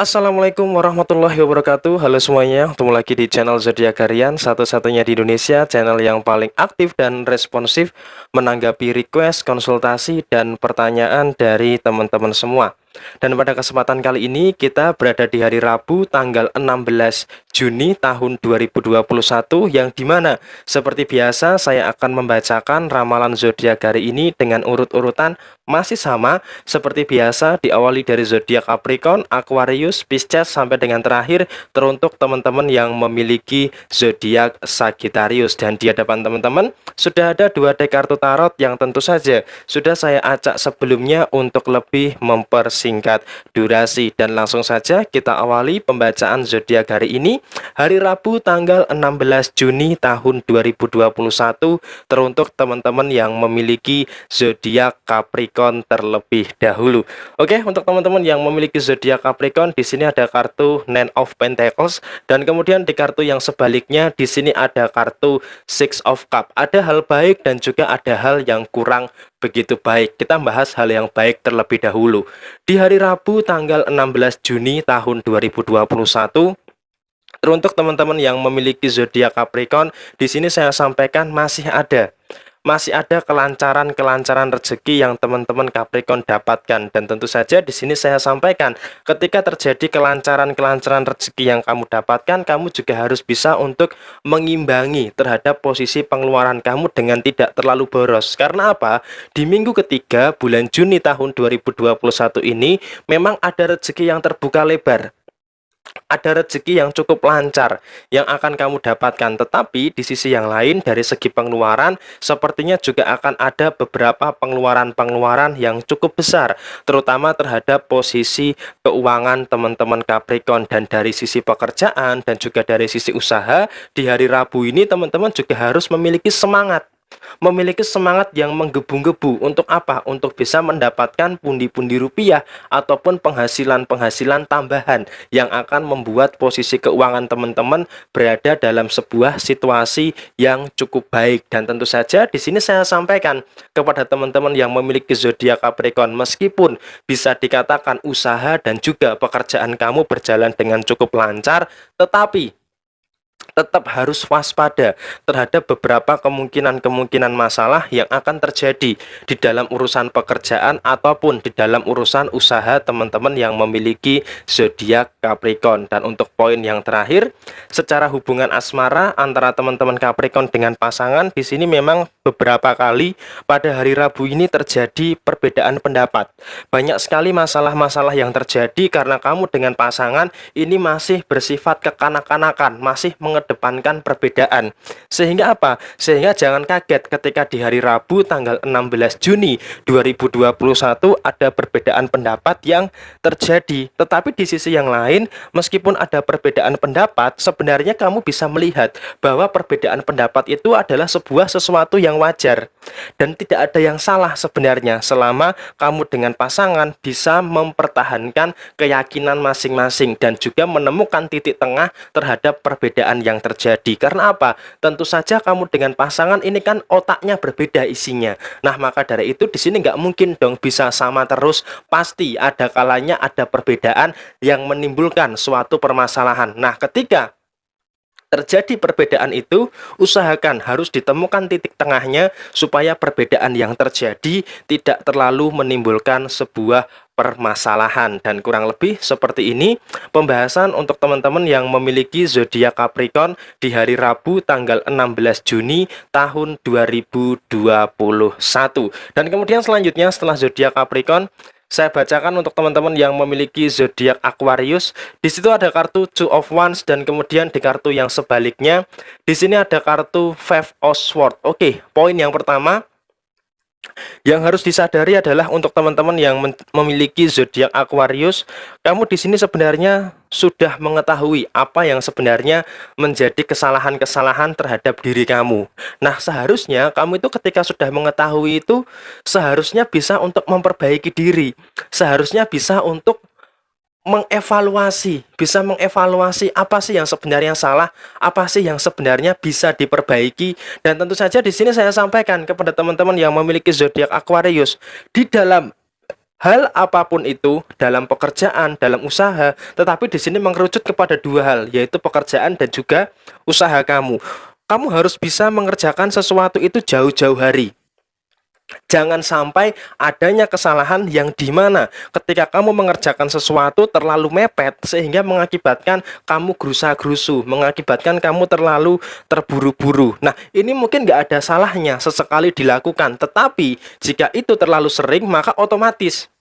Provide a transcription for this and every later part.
Assalamualaikum warahmatullahi wabarakatuh. Halo semuanya, ketemu lagi di channel Zodiak Harian, satu-satunya di Indonesia, channel yang paling aktif dan responsif menanggapi request, konsultasi, dan pertanyaan dari teman-teman semua. Dan pada kesempatan kali ini kita berada di hari Rabu tanggal 16 Juni tahun 2021, yang dimana seperti biasa saya akan membacakan ramalan zodiak hari ini dengan urut-urutan masih sama seperti biasa, diawali dari zodiak Capricorn, Aquarius, Pisces sampai dengan terakhir teruntuk teman-teman yang memiliki zodiak Sagittarius. Dan di hadapan teman-teman sudah ada dua deck kartu tarot yang tentu saja sudah saya acak sebelumnya untuk lebih mempersingkat durasi. Dan langsung saja kita awali pembacaan zodiak hari ini, hari Rabu tanggal 16 Juni tahun 2021 teruntuk teman-teman yang memiliki zodiak Capricorn terlebih dahulu. Oke, untuk teman-teman yang memiliki zodiak Capricorn, di sini ada kartu Nine of Pentacles, dan kemudian di kartu yang sebaliknya di sini ada kartu Six of Cup. Ada hal baik dan juga ada hal yang kurang begitu baik. Kita bahas hal yang baik terlebih dahulu. Di hari Rabu tanggal 16 Juni tahun 2021, teruntuk teman-teman yang memiliki zodiak Capricorn, di sini saya sampaikan masih ada kelancaran rezeki yang teman-teman Capricorn dapatkan. Dan tentu saja di sini saya sampaikan, ketika terjadi kelancaran rezeki yang kamu dapatkan, kamu juga harus bisa untuk mengimbangi terhadap posisi pengeluaran kamu dengan tidak terlalu boros. Karena apa? Di minggu ketiga bulan Juni tahun 2021 ini memang ada rezeki yang terbuka lebar, ada rezeki yang cukup lancar yang akan kamu dapatkan. Tetapi di sisi yang lain, dari segi pengeluaran sepertinya juga akan ada beberapa pengeluaran yang cukup besar, terutama terhadap posisi keuangan teman-teman Capricorn. Dan dari sisi pekerjaan dan juga dari sisi usaha, di hari Rabu ini teman-teman juga harus memiliki semangat yang menggebu-gebu. Untuk apa? Untuk bisa mendapatkan pundi-pundi rupiah ataupun penghasilan tambahan yang akan membuat posisi keuangan teman-teman berada dalam sebuah situasi yang cukup baik. Dan tentu saja di sini saya sampaikan kepada teman-teman yang memiliki zodiak Capricorn, meskipun bisa dikatakan usaha dan juga pekerjaan kamu berjalan dengan cukup lancar, tetapi tetap harus waspada terhadap beberapa kemungkinan masalah yang akan terjadi di dalam urusan pekerjaan ataupun di dalam urusan usaha teman-teman yang memiliki zodiak Capricorn. Dan untuk poin yang terakhir, secara hubungan asmara antara teman-teman Capricorn dengan pasangan, di sini memang beberapa kali pada hari Rabu ini terjadi perbedaan pendapat. Banyak sekali masalah-masalah yang terjadi karena kamu dengan pasangan ini masih bersifat kekanak-kanakan, masih mengedepankan perbedaan. Sehingga apa? Sehingga jangan kaget ketika di hari Rabu tanggal 16 Juni 2021 ada perbedaan pendapat yang terjadi. Tetapi di sisi yang lain, meskipun ada perbedaan pendapat, sebenarnya kamu bisa melihat bahwa perbedaan pendapat itu adalah sebuah sesuatu yang wajar dan tidak ada yang salah sebenarnya, selama kamu dengan pasangan bisa mempertahankan keyakinan masing-masing dan juga menemukan titik tengah terhadap perbedaan yang terjadi. Karena apa? Tentu saja kamu dengan pasangan ini kan otaknya berbeda isinya. Nah, maka dari itu di sini nggak mungkin dong bisa sama terus. Pasti ada kalanya ada perbedaan yang menimbulkan suatu permasalahan. Nah, ketika terjadi perbedaan itu, usahakan harus ditemukan titik tengahnya supaya perbedaan yang terjadi tidak terlalu menimbulkan sebuah permasalahan. Dan kurang lebih seperti ini pembahasan untuk teman-teman yang memiliki zodiak Capricorn di hari Rabu tanggal 16 Juni tahun 2021. Dan kemudian selanjutnya setelah zodiak Capricorn, saya bacakan untuk teman-teman yang memiliki zodiak Aquarius. Di situ ada kartu Two of Wands, dan kemudian di kartu yang sebaliknya di sini ada kartu Five of Swords. Oke, poin yang pertama yang harus disadari adalah untuk teman-teman yang memiliki zodiak Aquarius, kamu di sini sebenarnya sudah mengetahui apa yang sebenarnya menjadi kesalahan-kesalahan terhadap diri kamu. Nah, seharusnya kamu itu ketika sudah mengetahui itu, seharusnya bisa untuk memperbaiki diri. Seharusnya bisa untuk bisa mengevaluasi apa sih yang sebenarnya salah, apa sih yang sebenarnya bisa diperbaiki. Dan tentu saja di sini saya sampaikan kepada teman-teman yang memiliki zodiak Aquarius, di dalam hal apapun itu dalam pekerjaan, dalam usaha, tetapi di sini mengerucut kepada dua hal, yaitu pekerjaan dan juga usaha kamu. Kamu harus bisa mengerjakan sesuatu itu jauh-jauh hari. Jangan sampai adanya kesalahan yang dimana ketika kamu mengerjakan sesuatu terlalu mepet sehingga mengakibatkan kamu gerusa-gerusu, mengakibatkan kamu terlalu terburu-buru. Nah, ini mungkin nggak ada salahnya sesekali dilakukan, tetapi jika itu terlalu sering maka otomatis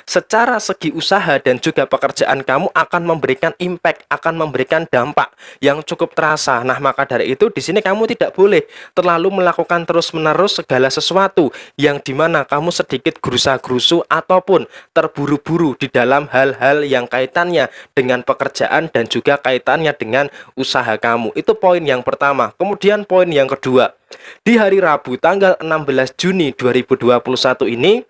secara segi usaha dan juga pekerjaan kamu akan memberikan impact, akan memberikan dampak yang cukup terasa. Nah, maka dari itu di sini kamu tidak boleh terlalu melakukan terus-menerus segala sesuatu yang dimana kamu sedikit gerusa-gerusu ataupun terburu-buru di dalam hal-hal yang kaitannya dengan pekerjaan dan juga kaitannya dengan usaha kamu. Itu poin yang pertama. Kemudian poin yang kedua, di hari Rabu tanggal 16 Juni 2021 ini,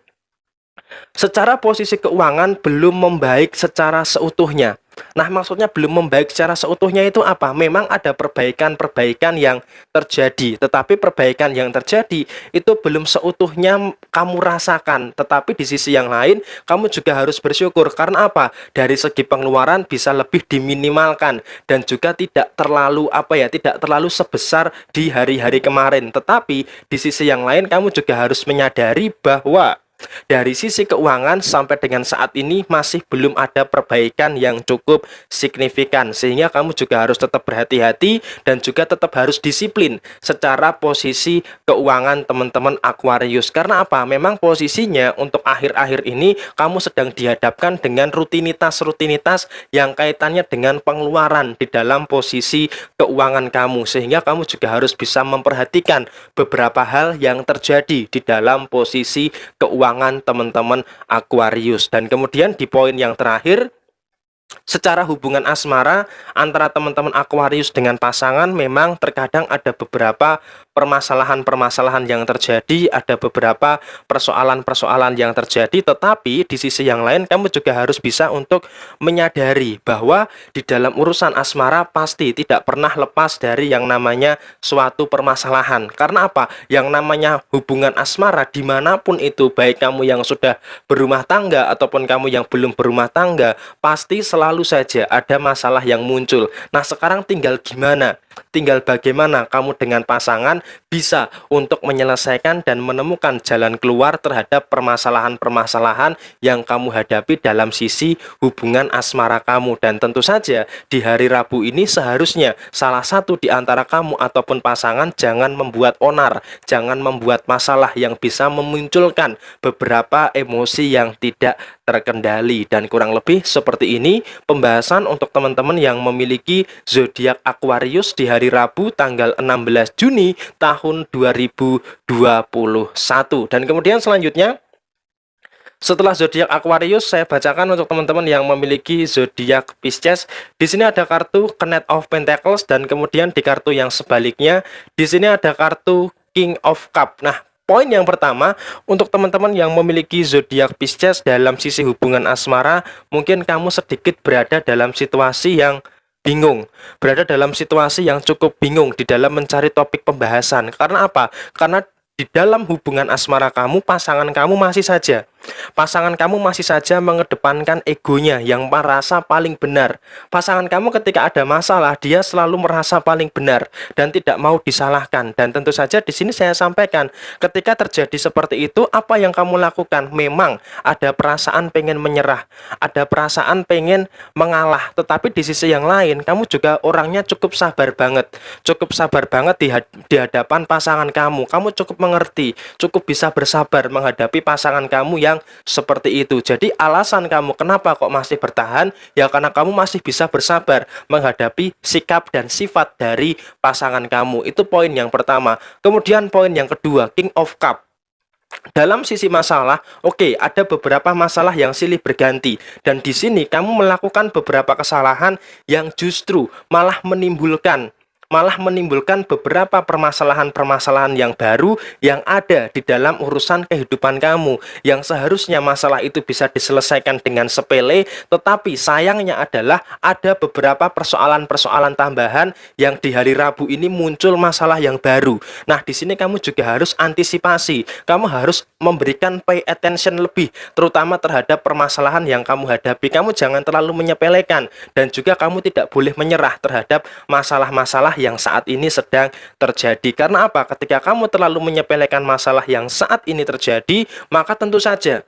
secara posisi keuangan belum membaik secara seutuhnya. Nah, maksudnya belum membaik secara seutuhnya itu apa? Memang ada perbaikan-perbaikan yang terjadi, tetapi perbaikan yang terjadi itu belum seutuhnya kamu rasakan. Tetapi di sisi yang lain, kamu juga harus bersyukur. Karena apa? Dari segi pengeluaran bisa lebih diminimalkan dan juga tidak terlalu tidak terlalu sebesar di hari-hari kemarin. Tetapi di sisi yang lain, kamu juga harus menyadari bahwa dari sisi keuangan sampai dengan saat ini masih belum ada perbaikan yang cukup signifikan, sehingga kamu juga harus tetap berhati-hati dan juga tetap harus disiplin secara posisi keuangan teman-teman Aquarius. Karena apa? Memang posisinya untuk akhir-akhir ini kamu sedang dihadapkan dengan rutinitas-rutinitas yang kaitannya dengan pengeluaran di dalam posisi keuangan kamu, sehingga kamu juga harus bisa memperhatikan beberapa hal yang terjadi di dalam posisi keuangan teman-teman Aquarius. Dan kemudian di poin yang terakhir, secara hubungan asmara antara teman-teman Aquarius dengan pasangan memang terkadang ada beberapa permasalahan-permasalahan yang terjadi, ada beberapa persoalan-persoalan yang terjadi, tetapi di sisi yang lain kamu juga harus bisa untuk menyadari bahwa di dalam urusan asmara pasti tidak pernah lepas dari yang namanya suatu permasalahan. Karena apa? Yang namanya hubungan asmara dimanapun itu, baik kamu yang sudah berumah tangga ataupun kamu yang belum berumah tangga, pasti selalu saja ada masalah yang muncul. Nah, sekarang tinggal gimana? Tinggal bagaimana kamu dengan pasangan bisa untuk menyelesaikan dan menemukan jalan keluar terhadap permasalahan-permasalahan yang kamu hadapi dalam sisi hubungan asmara kamu. Dan tentu saja di hari Rabu ini seharusnya salah satu di antara kamu ataupun pasangan jangan membuat onar, jangan membuat masalah yang bisa memunculkan beberapa emosi yang tidak terkendali. Dan kurang lebih seperti ini pembahasan untuk teman-teman yang memiliki zodiak Aquarius di hari Rabu tanggal 16 Juni tahun 2021. Dan kemudian selanjutnya, setelah zodiak Aquarius, saya bacakan untuk teman-teman yang memiliki zodiak Pisces. Di sini ada kartu Knight of Pentacles dan kemudian di kartu yang sebaliknya di sini ada kartu King of Cup. Nah, poin yang pertama untuk teman-teman yang memiliki zodiak Pisces dalam sisi hubungan asmara, mungkin kamu sedikit berada dalam situasi yang bingung, berada dalam situasi yang cukup bingung di dalam mencari topik pembahasan. Karena apa? Karena di dalam hubungan asmara kamu, pasangan kamu masih saja mengedepankan egonya yang merasa paling benar. Pasangan kamu ketika ada masalah, dia selalu merasa paling benar dan tidak mau disalahkan. Dan tentu saja di sini saya sampaikan, ketika terjadi seperti itu, apa yang kamu lakukan? Memang ada perasaan pengen menyerah, ada perasaan pengen mengalah. Tetapi di sisi yang lain, kamu juga orangnya cukup sabar banget di hadapan pasangan kamu. Kamu cukup mengerti, cukup bisa bersabar menghadapi pasangan kamu yang seperti itu. Jadi alasan kamu kenapa kok masih bertahan, ya karena kamu masih bisa bersabar menghadapi sikap dan sifat dari pasangan kamu. Itu poin yang pertama. Kemudian poin yang kedua, King of Cup. Dalam sisi masalah, ada beberapa masalah yang silih berganti, dan di sini kamu melakukan beberapa kesalahan yang justru malah menimbulkan malah menimbulkan beberapa permasalahan-permasalahan yang baru yang ada di dalam urusan kehidupan kamu, yang seharusnya masalah itu bisa diselesaikan dengan sepele, tetapi sayangnya adalah ada beberapa persoalan-persoalan tambahan yang di hari Rabu ini muncul masalah yang baru. Nah, di sini kamu juga harus antisipasi, kamu harus memberikan pay attention lebih, terutama terhadap permasalahan yang kamu hadapi. Kamu jangan terlalu menyepelekan, dan juga kamu tidak boleh menyerah terhadap masalah-masalah yang saat ini sedang terjadi. Karena apa? Ketika kamu terlalu menyepelekan masalah yang saat ini terjadi, maka tentu saja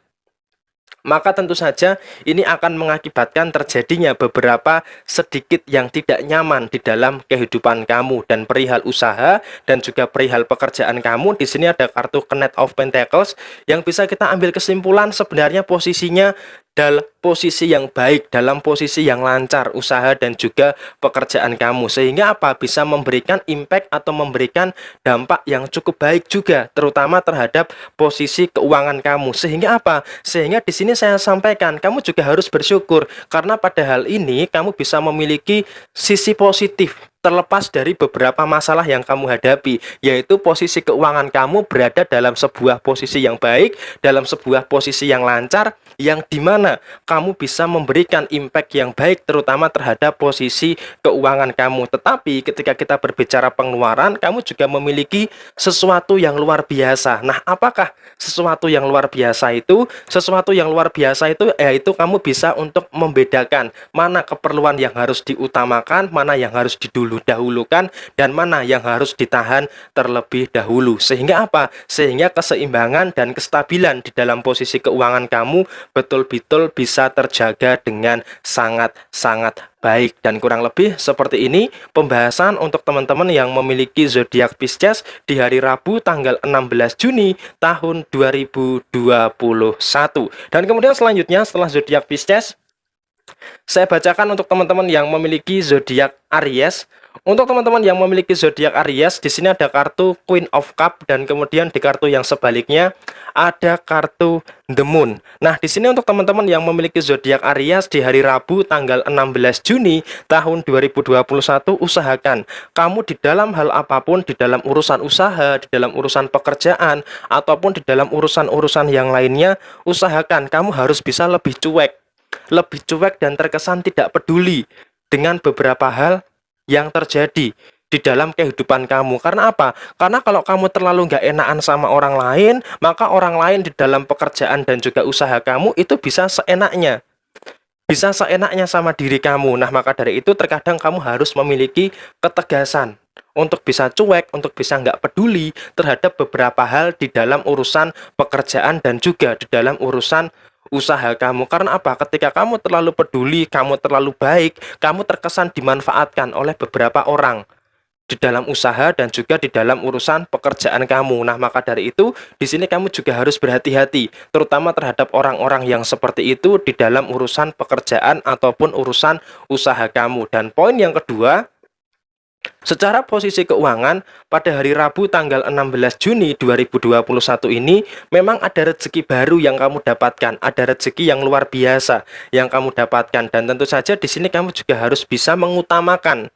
ini akan mengakibatkan terjadinya beberapa sedikit yang tidak nyaman di dalam kehidupan kamu, dan perihal usaha dan juga perihal pekerjaan kamu. Di sini ada kartu Knight of Pentacles yang bisa kita ambil kesimpulan sebenarnya posisinya dalam posisi yang baik, dalam posisi yang lancar usaha dan juga pekerjaan kamu, sehingga apa, bisa memberikan impact atau memberikan dampak yang cukup baik juga, terutama terhadap posisi keuangan kamu. Sehingga apa, sehingga di sini saya sampaikan kamu juga harus bersyukur, karena pada hal ini kamu bisa memiliki sisi positif terlepas dari beberapa masalah yang kamu hadapi, yaitu posisi keuangan kamu berada dalam sebuah posisi yang baik, dalam sebuah posisi yang lancar, yang dimana kamu bisa memberikan impact yang baik terutama terhadap posisi keuangan kamu. Tetapi ketika kita berbicara pengeluaran, kamu juga memiliki sesuatu yang luar biasa. Nah, apakah sesuatu yang luar biasa itu? Sesuatu yang luar biasa itu yaitu kamu bisa untuk membedakan mana keperluan yang harus diutamakan, mana yang harus didahulukan, dan mana yang harus ditahan terlebih dahulu. Sehingga apa? Sehingga keseimbangan dan kestabilan di dalam posisi keuangan kamu betul-betul bisa terjaga dengan sangat-sangat baik. Dan kurang lebih seperti ini pembahasan untuk teman-teman yang memiliki zodiak Pisces di hari Rabu tanggal 16 Juni tahun 2021. Dan kemudian selanjutnya setelah zodiak Pisces, saya bacakan untuk teman-teman yang memiliki zodiak Aries. Untuk teman-teman yang memiliki zodiak Aries, di sini ada kartu Queen of Cup, dan kemudian di kartu yang sebaliknya ada kartu The Moon. Nah, di sini untuk teman-teman yang memiliki zodiak Aries di hari Rabu tanggal 16 Juni tahun 2021, usahakan kamu di dalam hal apapun, di dalam urusan usaha, di dalam urusan pekerjaan, ataupun di dalam urusan-urusan yang lainnya, usahakan kamu harus bisa lebih cuek dan terkesan tidak peduli dengan beberapa hal yang terjadi di dalam kehidupan kamu. Karena apa? Karena kalau kamu terlalu nggak enakan sama orang lain, maka orang lain di dalam pekerjaan dan juga usaha kamu itu bisa seenaknya sama diri kamu. Nah, maka dari itu terkadang kamu harus memiliki ketegasan untuk bisa cuek, untuk bisa nggak peduli terhadap beberapa hal di dalam urusan pekerjaan dan juga di dalam urusan usaha kamu. Karena apa? Ketika kamu terlalu peduli, kamu terlalu baik, kamu terkesan dimanfaatkan oleh beberapa orang di dalam usaha dan juga di dalam urusan pekerjaan kamu. Nah, maka dari itu di sini kamu juga harus berhati-hati, terutama terhadap orang-orang yang seperti itu di dalam urusan pekerjaan ataupun urusan usaha kamu. Dan poin yang kedua, secara posisi keuangan pada hari Rabu tanggal 16 Juni 2021 ini memang ada rezeki baru yang kamu dapatkan, ada rezeki yang luar biasa yang kamu dapatkan, dan tentu saja di sini kamu juga harus bisa mengutamakan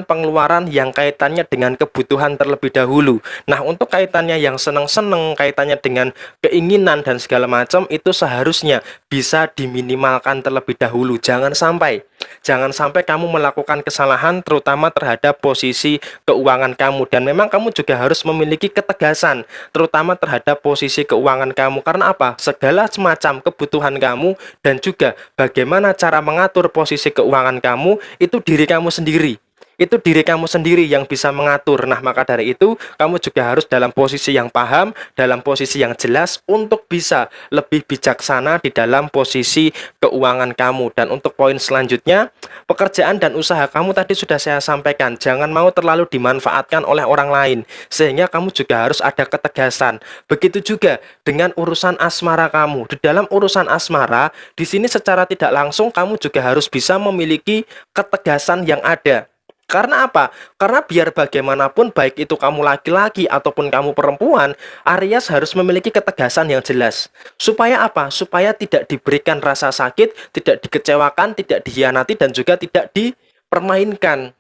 pengeluaran yang kaitannya dengan kebutuhan terlebih dahulu. Nah, untuk kaitannya yang seneng-seneng, kaitannya dengan keinginan dan segala macam, itu seharusnya bisa diminimalkan terlebih dahulu. Jangan sampai kamu melakukan kesalahan terutama terhadap posisi keuangan kamu. Dan memang kamu juga harus memiliki ketegasan terutama terhadap posisi keuangan kamu. Karena apa? Segala semacam kebutuhan kamu dan juga bagaimana cara mengatur posisi keuangan kamu, itu diri kamu sendiri. Itu diri kamu sendiri yang bisa mengatur. Nah, maka dari itu kamu juga harus dalam posisi yang paham, dalam posisi yang jelas untuk bisa lebih bijaksana di dalam posisi keuangan kamu. Dan untuk poin selanjutnya, pekerjaan dan usaha kamu tadi sudah saya sampaikan, jangan mau terlalu dimanfaatkan oleh orang lain, sehingga kamu juga harus ada ketegasan. Begitu juga dengan urusan asmara kamu. Di dalam urusan asmara, di sini secara tidak langsung kamu juga harus bisa memiliki ketegasan yang ada. Karena apa? Karena biar bagaimanapun, baik itu kamu laki-laki ataupun kamu perempuan, Aries harus memiliki ketegasan yang jelas. Supaya apa? Supaya tidak diberikan rasa sakit, tidak dikecewakan, tidak dikhianati, dan juga tidak dipermainkan.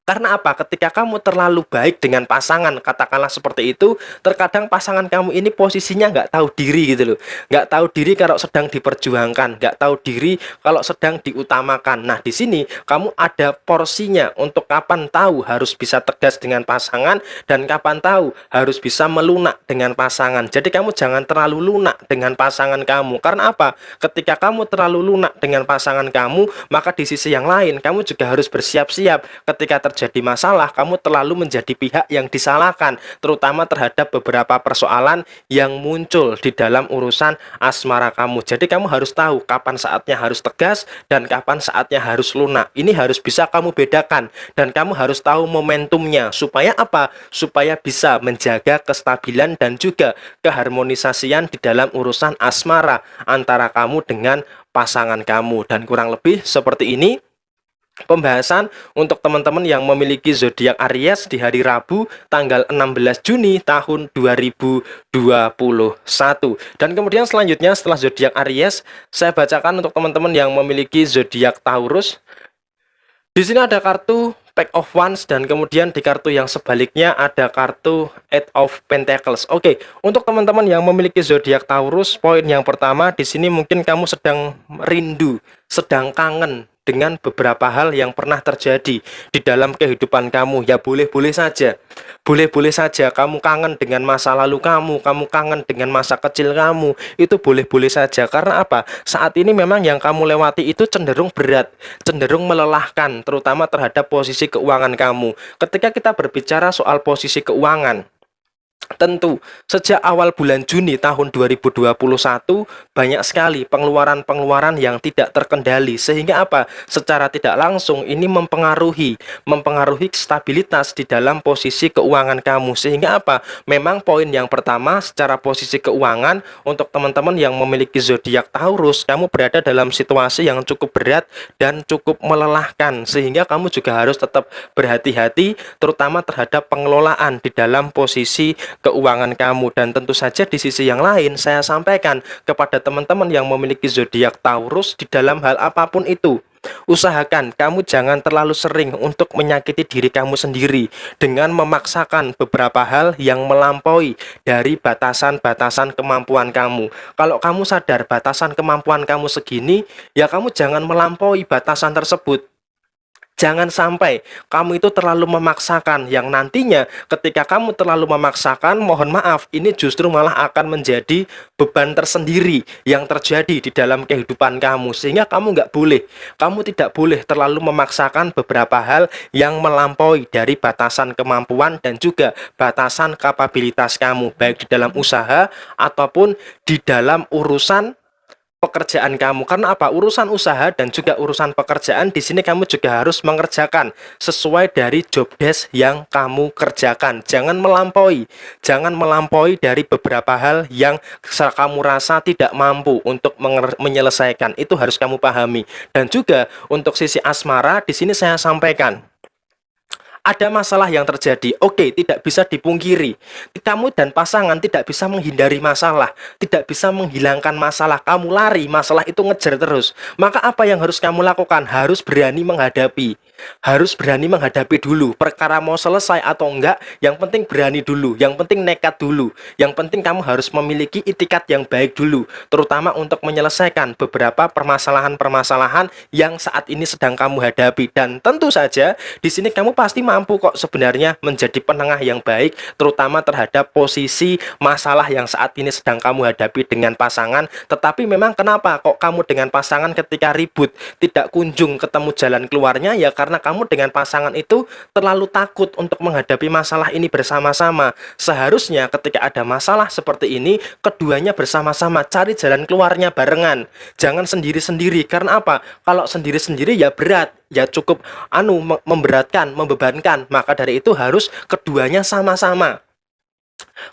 Karena apa? Ketika kamu terlalu baik dengan pasangan, katakanlah seperti itu, terkadang pasangan kamu ini posisinya nggak tahu diri gitu loh. Nggak tahu diri kalau sedang diperjuangkan, nggak tahu diri kalau sedang diutamakan. Nah, di sini kamu ada porsinya untuk kapan tahu harus bisa tegas dengan pasangan dan kapan tahu harus bisa melunak dengan pasangan. Jadi kamu jangan terlalu lunak dengan pasangan kamu. Karena apa? Ketika kamu terlalu lunak dengan pasangan kamu, maka di sisi yang lain kamu juga harus bersiap-siap ketika terjadi masalah, kamu terlalu menjadi pihak yang disalahkan, terutama terhadap beberapa persoalan yang muncul di dalam urusan asmara kamu. Jadi kamu harus tahu kapan saatnya harus tegas dan kapan saatnya harus lunak. Ini harus bisa kamu bedakan dan kamu harus tahu momentumnya. Supaya apa? Supaya bisa menjaga kestabilan dan juga keharmonisasian di dalam urusan asmara antara kamu dengan pasangan kamu. Dan kurang lebih seperti ini pembahasan untuk teman-teman yang memiliki zodiak Aries di hari Rabu tanggal 16 Juni tahun 2021. Dan kemudian selanjutnya setelah zodiak Aries, saya bacakan untuk teman-teman yang memiliki zodiak Taurus. Di sini ada kartu Pack of Wands dan kemudian di kartu yang sebaliknya ada kartu Eight of Pentacles. Oke, untuk teman-teman yang memiliki zodiak Taurus, poin yang pertama di sini mungkin kamu sedang rindu, sedang kangen dengan beberapa hal yang pernah terjadi di dalam kehidupan kamu. Ya boleh-boleh saja. Boleh-boleh saja kamu kangen dengan masa lalu kamu kangen dengan masa kecil kamu. Itu boleh-boleh saja. Karena apa? Saat ini memang yang kamu lewati itu cenderung berat, cenderung melelahkan, terutama terhadap posisi keuangan kamu. Ketika kita berbicara soal posisi keuangan, tentu, sejak awal bulan Juni tahun 2021 banyak sekali pengeluaran-pengeluaran yang tidak terkendali, sehingga apa? Secara tidak langsung ini mempengaruhi stabilitas di dalam posisi keuangan kamu. Sehingga apa? Memang poin yang pertama secara posisi keuangan untuk teman-teman yang memiliki zodiak Taurus, kamu berada dalam situasi yang cukup berat dan cukup melelahkan, sehingga kamu juga harus tetap berhati-hati terutama terhadap pengelolaan di dalam posisi keuangan kamu. Dan tentu saja di sisi yang lain saya sampaikan kepada teman-teman yang memiliki zodiak Taurus, di dalam hal apapun itu, usahakan kamu jangan terlalu sering untuk menyakiti diri kamu sendiri dengan memaksakan beberapa hal yang melampaui dari batasan-batasan kemampuan kamu. Kalau kamu sadar batasan kemampuan kamu segini, ya kamu jangan melampaui batasan tersebut. Jangan sampai kamu itu terlalu memaksakan, yang nantinya ketika kamu terlalu memaksakan, mohon maaf, ini justru malah akan menjadi beban tersendiri yang terjadi di dalam kehidupan kamu. Sehingga kamu tidak boleh terlalu memaksakan beberapa hal yang melampaui dari batasan kemampuan dan juga batasan kapabilitas kamu, baik di dalam usaha ataupun di dalam urusan pekerjaan kamu. Karena apa? Urusan usaha dan juga urusan pekerjaan di sini kamu juga harus mengerjakan sesuai dari job desk yang kamu kerjakan. Jangan melampaui dari beberapa hal yang kamu rasa tidak mampu untuk menyelesaikan. Itu harus kamu pahami. Dan juga untuk sisi asmara di sini saya sampaikan, ada masalah yang terjadi, oke, tidak bisa dipungkiri. Kamu dan pasangan tidak bisa menghindari masalah, tidak bisa menghilangkan masalah. Kamu lari, masalah itu ngejar terus. Maka apa yang harus kamu lakukan? Harus berani menghadapi. Harus berani menghadapi dulu. Perkara mau selesai atau enggak, yang penting berani dulu, yang penting nekat dulu. Yang penting kamu harus memiliki itikat yang baik dulu, terutama untuk menyelesaikan beberapa permasalahan-permasalahan yang saat ini sedang kamu hadapi. Dan tentu saja di sini kamu pasti mampu kok sebenarnya menjadi penengah yang baik, terutama terhadap posisi masalah yang saat ini sedang kamu hadapi dengan pasangan. Tetapi memang kenapa kok kamu dengan pasangan ketika ribut tidak kunjung ketemu jalan keluarnya? Ya karena kamu dengan pasangan itu terlalu takut untuk menghadapi masalah ini bersama-sama. Seharusnya ketika ada masalah seperti ini, keduanya bersama-sama cari jalan keluarnya barengan. Jangan sendiri-sendiri. Karena apa? Kalau sendiri-sendiri ya berat, ya cukup memberatkan, membebankan. Maka dari itu harus keduanya sama-sama.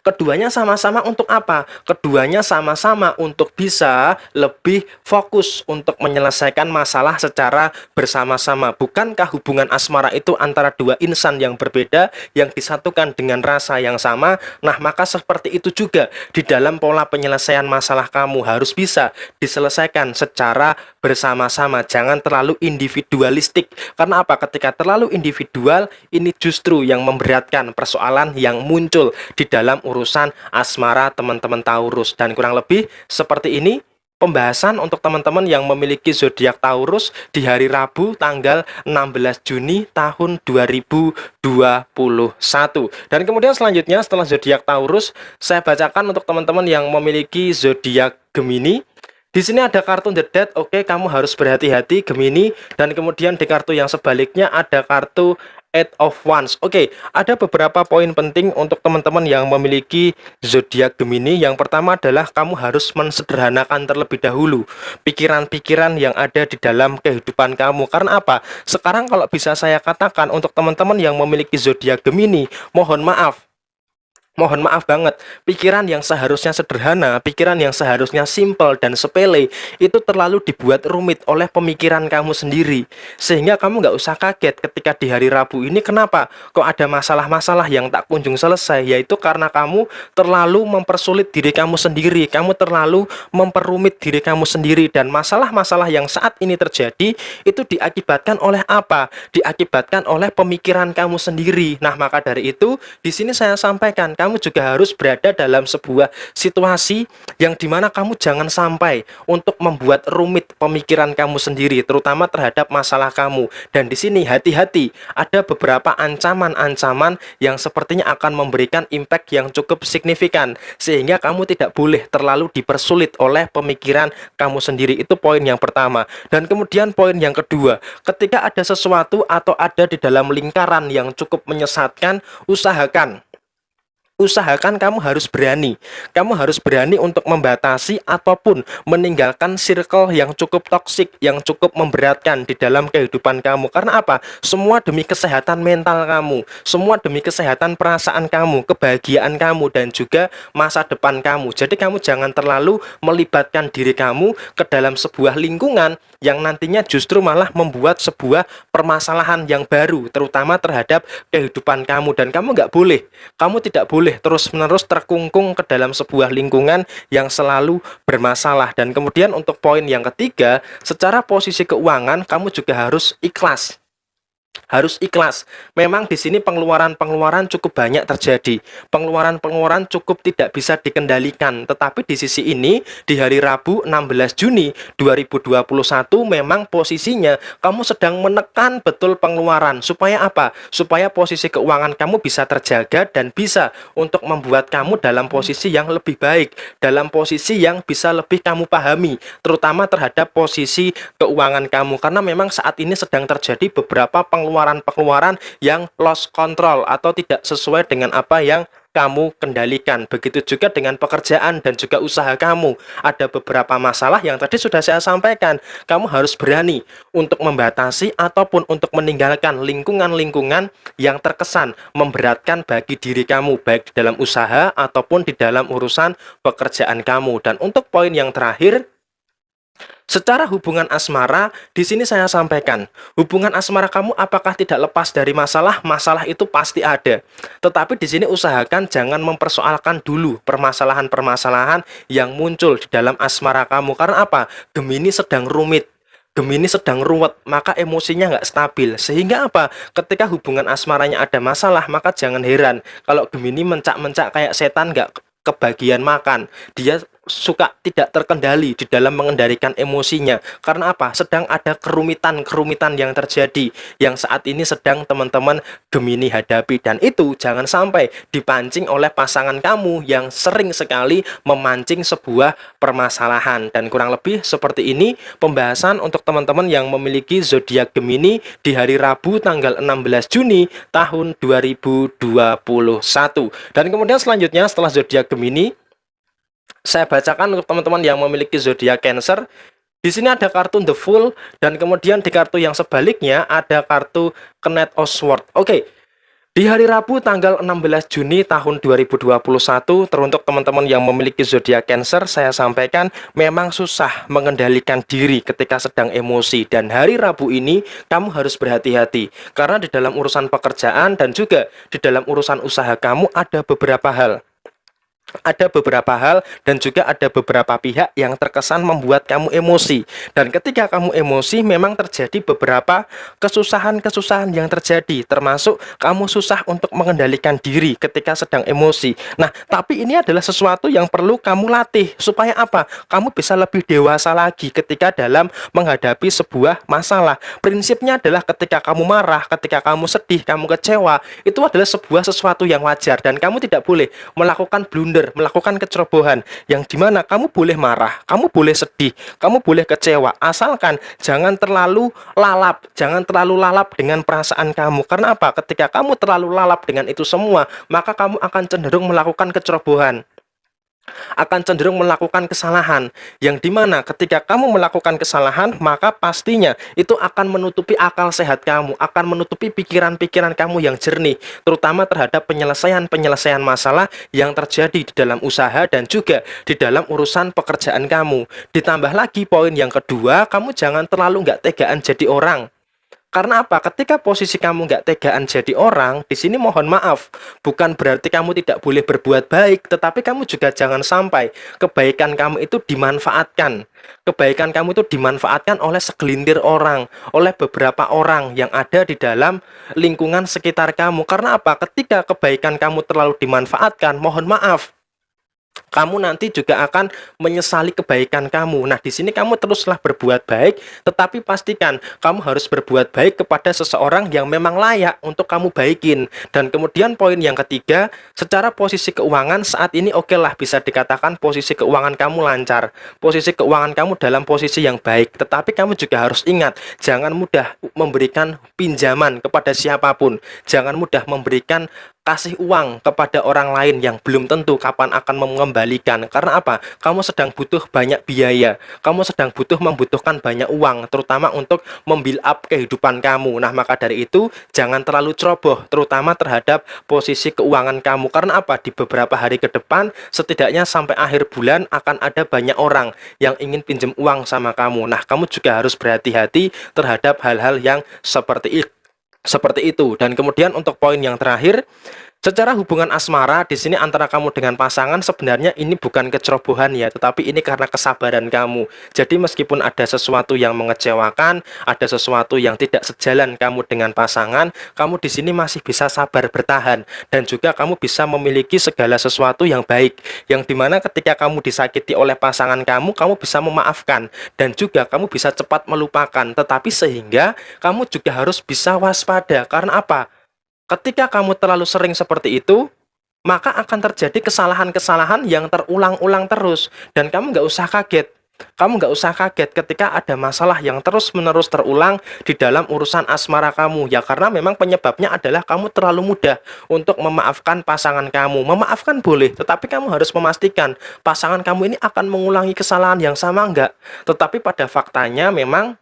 Keduanya sama-sama untuk apa? Keduanya sama-sama untuk bisa lebih fokus untuk menyelesaikan masalah secara bersama-sama. Bukankah hubungan asmara itu antara dua insan yang berbeda yang disatukan dengan rasa yang sama? Nah, maka seperti itu juga di dalam pola penyelesaian masalah kamu harus bisa diselesaikan secara bersama-sama. Jangan terlalu individualistik. Karena apa? Ketika terlalu individual, ini justru yang memberatkan persoalan yang muncul di dalam urusan asmara teman-teman Taurus. Dan kurang lebih seperti ini pembahasan untuk teman-teman yang memiliki zodiak Taurus di hari Rabu tanggal 16 Juni tahun 2021. Dan kemudian selanjutnya setelah zodiak Taurus, saya bacakan untuk teman-teman yang memiliki zodiak Gemini. Di sini ada kartu The Death. Oke, kamu harus berhati-hati Gemini. Dan kemudian di kartu yang sebaliknya ada kartu Eight of Wands. Oke, ada beberapa poin penting untuk teman-teman yang memiliki zodiak Gemini. Yang pertama adalah kamu harus mensederhanakan terlebih dahulu pikiran-pikiran yang ada di dalam kehidupan kamu. Karena apa? Sekarang kalau bisa saya katakan untuk teman-teman yang memiliki zodiak Gemini, mohon maaf banget, pikiran yang seharusnya sederhana, pikiran yang seharusnya simple dan sepele, itu terlalu dibuat rumit oleh pemikiran kamu sendiri. Sehingga kamu nggak usah kaget ketika di hari Rabu ini kenapa kok ada masalah-masalah yang tak kunjung selesai, yaitu karena kamu terlalu mempersulit diri kamu sendiri, kamu terlalu memperumit diri kamu sendiri. Dan masalah-masalah yang saat ini terjadi, itu diakibatkan oleh apa? Diakibatkan oleh pemikiran kamu sendiri. Nah, maka dari itu, di sini saya sampaikan, kamu juga harus berada dalam sebuah situasi yang dimana kamu jangan sampai untuk membuat rumit pemikiran kamu sendiri, terutama terhadap masalah kamu. Dan di sini hati-hati, ada beberapa ancaman-ancaman yang sepertinya akan memberikan impact yang cukup signifikan, sehingga kamu tidak boleh terlalu dipersulit oleh pemikiran kamu sendiri. Itu poin yang pertama. Dan kemudian poin yang kedua, ketika ada sesuatu atau ada di dalam lingkaran yang cukup menyesatkan, usahakan kamu harus berani. Kamu harus berani untuk membatasi ataupun meninggalkan circle yang cukup toksik, yang cukup memberatkan di dalam kehidupan kamu. Karena apa? Semua demi kesehatan mental kamu, semua demi kesehatan perasaan kamu, kebahagiaan kamu, dan juga masa depan kamu. Jadi kamu jangan terlalu melibatkan diri kamu ke dalam sebuah lingkungan yang nantinya justru malah membuat sebuah permasalahan yang baru, terutama terhadap kehidupan kamu. Dan kamu tidak boleh terus-menerus terkungkung ke dalam sebuah lingkungan yang selalu bermasalah. Dan kemudian untuk poin yang ketiga, secara posisi keuangan kamu juga harus ikhlas. Memang di sini pengeluaran-pengeluaran cukup banyak terjadi. Pengeluaran-pengeluaran cukup tidak bisa dikendalikan. Tetapi di sisi ini, di hari Rabu 16 Juni 2021, memang posisinya kamu sedang menekan betul pengeluaran. Supaya apa? Supaya posisi keuangan kamu bisa terjaga dan bisa untuk membuat kamu dalam posisi yang lebih baik, dalam posisi yang bisa lebih kamu pahami, terutama terhadap posisi keuangan kamu. Karena memang saat ini sedang terjadi beberapa pengeluaran-pengeluaran yang lost control atau tidak sesuai dengan apa yang kamu kendalikan. Begitu juga dengan pekerjaan dan juga usaha kamu. Ada beberapa masalah yang tadi sudah saya sampaikan. Kamu harus berani untuk membatasi ataupun untuk meninggalkan lingkungan-lingkungan yang terkesan memberatkan bagi diri kamu, baik di dalam usaha ataupun di dalam urusan pekerjaan kamu. Dan untuk poin yang terakhir, secara hubungan asmara, di sini saya sampaikan, hubungan asmara kamu apakah tidak lepas dari masalah? Masalah itu pasti ada. Tetapi di sini usahakan jangan mempersoalkan dulu permasalahan-permasalahan yang muncul di dalam asmara kamu. Karena apa? Gemini sedang rumit. Gemini sedang ruwet, maka emosinya nggak stabil. Sehingga apa? Ketika hubungan asmaranya ada masalah, maka jangan heran kalau Gemini mencak-mencak kayak setan nggak kebagian makan. Dia suka tidak terkendali di dalam mengendalikan emosinya. Karena apa? Sedang ada kerumitan-kerumitan yang terjadi, yang saat ini sedang teman-teman Gemini hadapi. Dan itu jangan sampai dipancing oleh pasangan kamu yang sering sekali memancing sebuah permasalahan. Dan kurang lebih seperti ini pembahasan untuk teman-teman yang memiliki zodiak Gemini di hari Rabu tanggal 16 Juni tahun 2021. Dan kemudian selanjutnya setelah zodiak Gemini, saya bacakan untuk teman-teman yang memiliki zodiak Cancer. Di sini ada kartu The Fool, dan kemudian di kartu yang sebaliknya ada kartu Knight of Swords. Oke. Di hari Rabu tanggal 16 Juni tahun 2021, teruntuk teman-teman yang memiliki zodiak Cancer, saya sampaikan memang susah mengendalikan diri ketika sedang emosi. Dan hari Rabu ini kamu harus berhati-hati, karena di dalam urusan pekerjaan dan juga di dalam urusan usaha kamu ada beberapa hal. Ada beberapa hal dan juga ada beberapa pihak yang terkesan membuat kamu emosi. Dan ketika kamu emosi memang terjadi beberapa kesusahan-kesusahan yang terjadi, termasuk kamu susah untuk mengendalikan diri ketika sedang emosi. Nah, tapi ini adalah sesuatu yang perlu kamu latih. Supaya apa? Kamu bisa lebih dewasa lagi ketika dalam menghadapi sebuah masalah. Prinsipnya adalah ketika kamu marah, ketika kamu sedih, kamu kecewa, itu adalah sebuah sesuatu yang wajar. Dan kamu tidak boleh melakukan blunder, melakukan kecerobohan, yang dimana kamu boleh marah, kamu boleh sedih, kamu boleh kecewa, asalkan jangan terlalu lalap dengan perasaan kamu. Karena apa? Ketika kamu terlalu lalap dengan itu semua, maka kamu akan cenderung melakukan kecerobohan, akan cenderung melakukan kesalahan, yang dimana ketika kamu melakukan kesalahan, maka pastinya itu akan menutupi akal sehat kamu, akan menutupi pikiran-pikiran kamu yang jernih, terutama terhadap penyelesaian masalah yang terjadi di dalam usaha dan juga di dalam urusan pekerjaan kamu. Ditambah lagi poin yang kedua, kamu jangan terlalu nggak tegaan jadi orang. Karena apa? Ketika posisi kamu nggak tegaan jadi orang, di sini mohon maaf, bukan berarti kamu tidak boleh berbuat baik, tetapi kamu juga jangan sampai kebaikan kamu itu dimanfaatkan. Kebaikan kamu itu dimanfaatkan oleh segelintir orang, oleh beberapa orang yang ada di dalam lingkungan sekitar kamu. Karena apa? Ketika kebaikan kamu terlalu dimanfaatkan, mohon maaf, kamu nanti juga akan menyesali kebaikan kamu. Nah, di sini kamu teruslah berbuat baik, tetapi pastikan kamu harus berbuat baik kepada seseorang yang memang layak untuk kamu baikin. Dan kemudian poin yang ketiga, secara posisi keuangan saat ini oke lah, bisa dikatakan posisi keuangan kamu lancar, posisi keuangan kamu dalam posisi yang baik. Tetapi kamu juga harus ingat, jangan mudah memberikan pinjaman kepada siapapun, jangan mudah memberikan kasih uang kepada orang lain yang belum tentu kapan akan mengembalikan. Karena apa? Kamu sedang butuh banyak biaya, kamu sedang membutuhkan banyak uang, terutama untuk membuild up kehidupan kamu. Nah, maka dari itu jangan terlalu ceroboh, terutama terhadap posisi keuangan kamu. Karena apa? Di beberapa hari ke depan, setidaknya sampai akhir bulan akan ada banyak orang yang ingin pinjam uang sama kamu. Nah, kamu juga harus berhati-hati terhadap hal-hal yang seperti itu. Dan kemudian untuk poin yang terakhir, secara hubungan asmara di sini antara kamu dengan pasangan, sebenarnya ini bukan kecerobohan ya, tetapi ini karena kesabaran kamu. Jadi meskipun ada sesuatu yang mengecewakan, ada sesuatu yang tidak sejalan kamu dengan pasangan, kamu di sini masih bisa sabar bertahan, dan juga kamu bisa memiliki segala sesuatu yang baik, yang dimana ketika kamu disakiti oleh pasangan kamu bisa memaafkan, dan juga kamu bisa cepat melupakan. Tetapi sehingga kamu juga harus bisa waspada. Karena apa? Ketika kamu terlalu sering seperti itu, maka akan terjadi kesalahan-kesalahan yang terulang-ulang terus. Dan kamu nggak usah kaget. Kamu nggak usah kaget ketika ada masalah yang terus-menerus terulang di dalam urusan asmara kamu. Ya, karena memang penyebabnya adalah kamu terlalu mudah untuk memaafkan pasangan kamu. Memaafkan boleh, tetapi kamu harus memastikan pasangan kamu ini akan mengulangi kesalahan yang sama nggak. Tetapi pada faktanya memang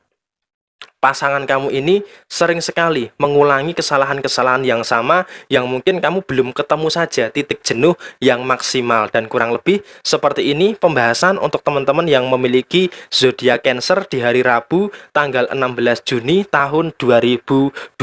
pasangan kamu ini sering sekali mengulangi kesalahan-kesalahan yang sama, yang mungkin kamu belum ketemu saja titik jenuh yang maksimal. Dan kurang lebih seperti ini pembahasan untuk teman-teman yang memiliki zodiak Cancer di hari Rabu tanggal 16 Juni tahun 2021.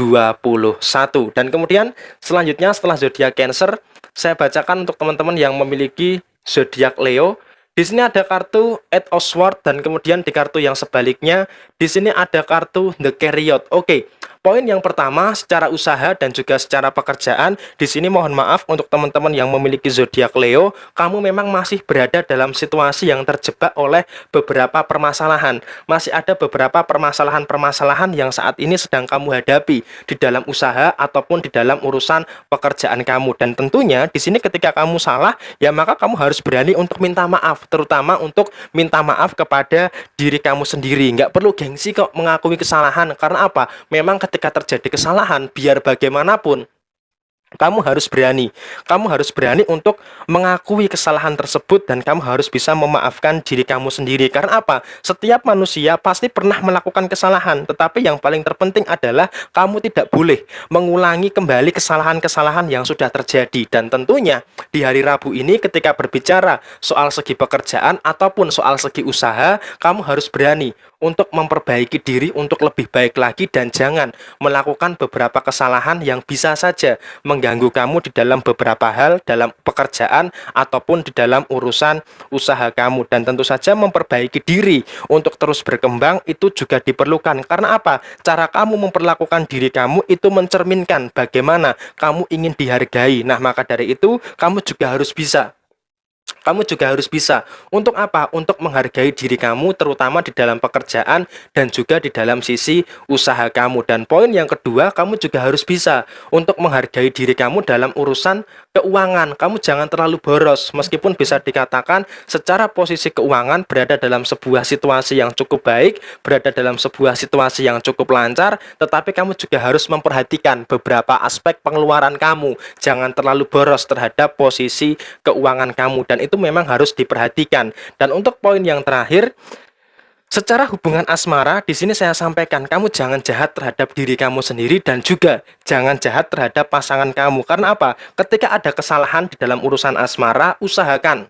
Dan kemudian selanjutnya setelah zodiak Cancer, saya bacakan untuk teman-teman yang memiliki zodiak Leo. Di sini ada kartu Eight of Swords, dan kemudian di kartu yang sebaliknya di sini ada kartu The Chariot. Oke. Poin yang pertama, secara usaha dan juga secara pekerjaan, di sini mohon maaf untuk teman-teman yang memiliki zodiak Leo, kamu memang masih berada dalam situasi yang terjebak oleh beberapa permasalahan. Masih ada beberapa permasalahan-permasalahan yang saat ini sedang kamu hadapi di dalam usaha ataupun di dalam urusan pekerjaan kamu. Dan tentunya di sini ketika kamu salah, ya maka kamu harus berani untuk minta maaf, terutama untuk minta maaf kepada diri kamu sendiri. Nggak perlu gengsi kok mengakui kesalahan. Karena apa? Memang ketika terjadi kesalahan, biar bagaimanapun Kamu harus berani. Kamu harus berani untuk mengakui kesalahan tersebut dan kamu harus bisa memaafkan diri kamu sendiri. Karena apa? Setiap manusia pasti pernah melakukan kesalahan, tetapi yang paling terpenting adalah kamu tidak boleh mengulangi kembali kesalahan-kesalahan yang sudah terjadi. Dan tentunya di hari Rabu ini ketika berbicara soal segi pekerjaan ataupun soal segi usaha, kamu harus berani untuk memperbaiki diri untuk lebih baik lagi dan jangan melakukan beberapa kesalahan yang bisa saja mengganggu kamu di dalam beberapa hal dalam pekerjaan ataupun di dalam urusan usaha kamu. Dan tentu saja memperbaiki diri untuk terus berkembang itu juga diperlukan. Karena apa? Cara kamu memperlakukan diri kamu itu mencerminkan bagaimana kamu ingin dihargai. Nah, maka dari itu kamu juga harus bisa untuk apa? Untuk menghargai diri kamu terutama di dalam pekerjaan dan juga di dalam sisi usaha kamu. Dan poin yang kedua, kamu juga harus bisa untuk menghargai diri kamu dalam urusan keuangan. Kamu jangan terlalu boros, meskipun bisa dikatakan secara posisi keuangan berada dalam sebuah situasi yang cukup baik, berada dalam sebuah situasi yang cukup lancar, tetapi kamu juga harus memperhatikan beberapa aspek pengeluaran kamu. Jangan terlalu boros terhadap posisi keuangan kamu, dan itu memang harus diperhatikan. Dan untuk poin yang terakhir, secara hubungan asmara, di sini saya sampaikan, kamu jangan jahat terhadap diri kamu sendiri dan juga jangan jahat terhadap pasangan kamu. Karena apa? Ketika ada kesalahan di dalam urusan asmara, usahakan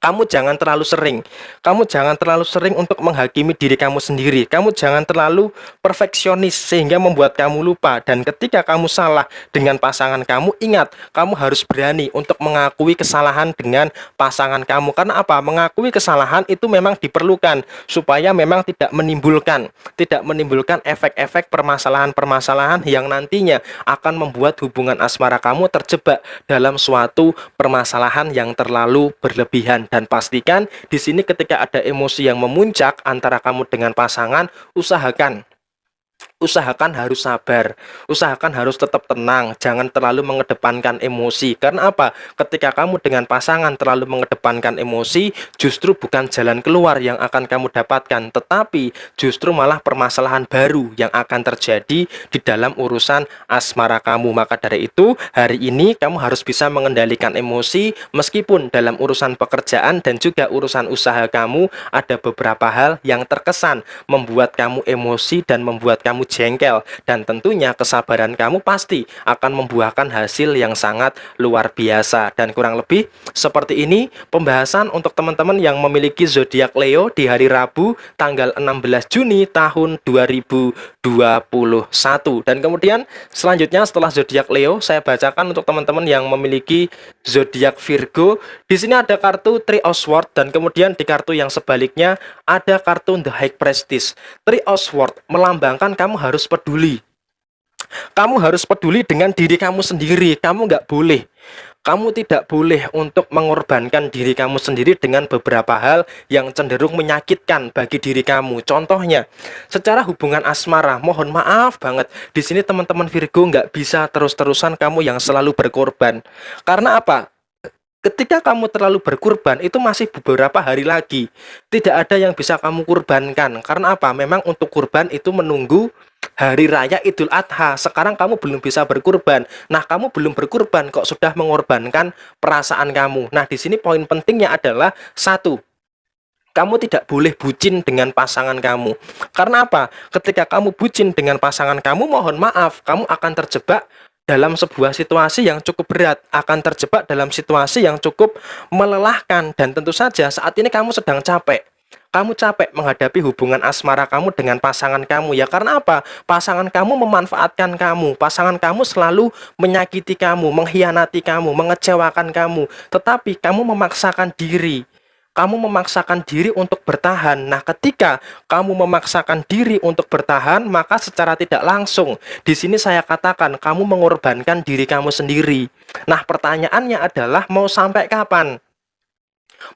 kamu jangan terlalu sering. Kamu jangan terlalu sering untuk menghakimi diri kamu sendiri. Kamu jangan terlalu perfeksionis sehingga membuat kamu lupa. Dan ketika kamu salah dengan pasangan kamu, ingat, kamu harus berani untuk mengakui kesalahan dengan pasangan kamu. Karena apa? Mengakui kesalahan itu memang diperlukan supaya memang tidak menimbulkan efek-efek permasalahan-permasalahan yang nantinya akan membuat hubungan asmara kamu terjebak dalam suatu permasalahan yang terlalu berlebihan. Dan pastikan di sini ketika ada emosi yang memuncak antara kamu dengan pasangan, usahakan harus sabar, usahakan harus tetap tenang, jangan terlalu mengedepankan emosi. Karena apa? Ketika kamu dengan pasangan terlalu mengedepankan emosi, justru bukan jalan keluar yang akan kamu dapatkan, tetapi justru malah permasalahan baru yang akan terjadi di dalam urusan asmara kamu. Maka dari itu, hari ini kamu harus bisa mengendalikan emosi, meskipun dalam urusan pekerjaan dan juga urusan usaha kamu ada beberapa hal yang terkesan membuat kamu emosi dan membuat kamu jengkel, dan tentunya kesabaran kamu pasti akan membuahkan hasil yang sangat luar biasa. Dan kurang lebih seperti ini pembahasan untuk teman-teman yang memiliki zodiak Leo di hari Rabu tanggal 16 Juni tahun 2021. Dan kemudian selanjutnya setelah zodiak Leo, saya bacakan untuk teman-teman yang memiliki zodiak Virgo. Di sini ada kartu Three of Swords dan kemudian di kartu yang sebaliknya ada kartu The High Priestess. Three of Swords melambangkan kamu harus peduli. Kamu harus peduli dengan diri kamu sendiri. Kamu tidak boleh untuk mengorbankan diri kamu sendiri dengan beberapa hal yang cenderung menyakitkan bagi diri kamu. Contohnya, secara hubungan asmara, mohon maaf banget, di sini teman-teman Virgo nggak bisa terus-terusan kamu yang selalu berkorban. Karena apa? Ketika kamu terlalu berkorban, itu masih beberapa hari lagi. Tidak ada yang bisa kamu kurbankan. Karena apa? Memang untuk kurban itu menunggu hari raya Idul Adha. Sekarang kamu belum bisa berkurban. Nah, kamu belum berkurban kok sudah mengorbankan perasaan kamu. Nah, di sini poin pentingnya adalah satu, kamu tidak boleh bucin dengan pasangan kamu. Karena apa? Ketika kamu bucin dengan pasangan kamu, mohon maaf, kamu akan terjebak dalam sebuah situasi yang cukup berat, akan terjebak dalam situasi yang cukup melelahkan. Dan tentu saja saat ini kamu sedang capek. Kamu capek menghadapi hubungan asmara kamu dengan pasangan kamu. Ya karena apa? Pasangan kamu memanfaatkan kamu. Pasangan kamu selalu menyakiti kamu, mengkhianati kamu, mengecewakan kamu. Tetapi kamu memaksakan diri. Kamu memaksakan diri untuk bertahan. Nah, ketika kamu memaksakan diri untuk bertahan, maka secara tidak langsung di sini saya katakan kamu mengorbankan diri kamu sendiri. Nah, pertanyaannya adalah mau sampai kapan?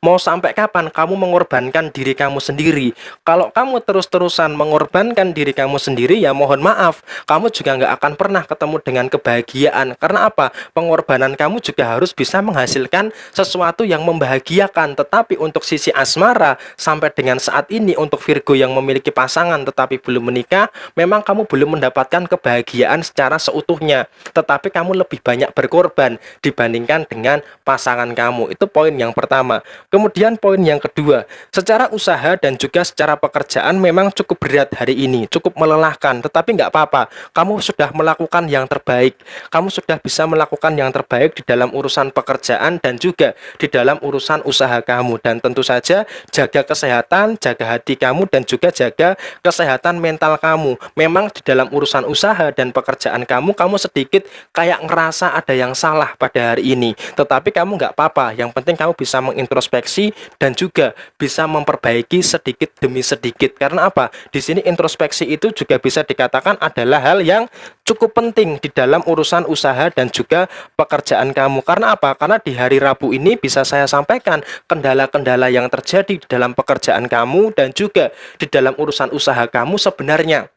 Mau sampai kapan kamu mengorbankan diri kamu sendiri? Kalau kamu terus-terusan mengorbankan diri kamu sendiri, ya mohon maaf, kamu juga nggak akan pernah ketemu dengan kebahagiaan. Karena apa? Pengorbanan kamu juga harus bisa menghasilkan sesuatu yang membahagiakan. Tetapi untuk sisi asmara, sampai dengan saat ini untuk Virgo yang memiliki pasangan tetapi belum menikah, memang kamu belum mendapatkan kebahagiaan secara seutuhnya. Tetapi kamu lebih banyak berkorban dibandingkan dengan pasangan kamu. Itu poin yang pertama. Kemudian poin yang kedua, secara usaha dan juga secara pekerjaan memang cukup berat hari ini, cukup melelahkan, tetapi nggak apa-apa. Kamu sudah melakukan yang terbaik. Kamu sudah bisa melakukan yang terbaik di dalam urusan pekerjaan dan juga di dalam urusan usaha kamu. Dan tentu saja jaga kesehatan, jaga hati kamu dan juga jaga kesehatan mental kamu. Memang di dalam urusan usaha dan pekerjaan kamu, kamu sedikit kayak ngerasa ada yang salah pada hari ini. Tetapi kamu nggak apa-apa. Yang penting kamu bisa mengintrospeksi dan juga bisa memperbaiki sedikit demi sedikit. Karena apa? Di sini introspeksi itu juga bisa dikatakan adalah hal yang cukup penting di dalam urusan usaha dan juga pekerjaan kamu. Karena apa? Karena di hari Rabu ini bisa saya sampaikan kendala-kendala yang terjadi di dalam pekerjaan kamu dan juga di dalam urusan usaha kamu sebenarnya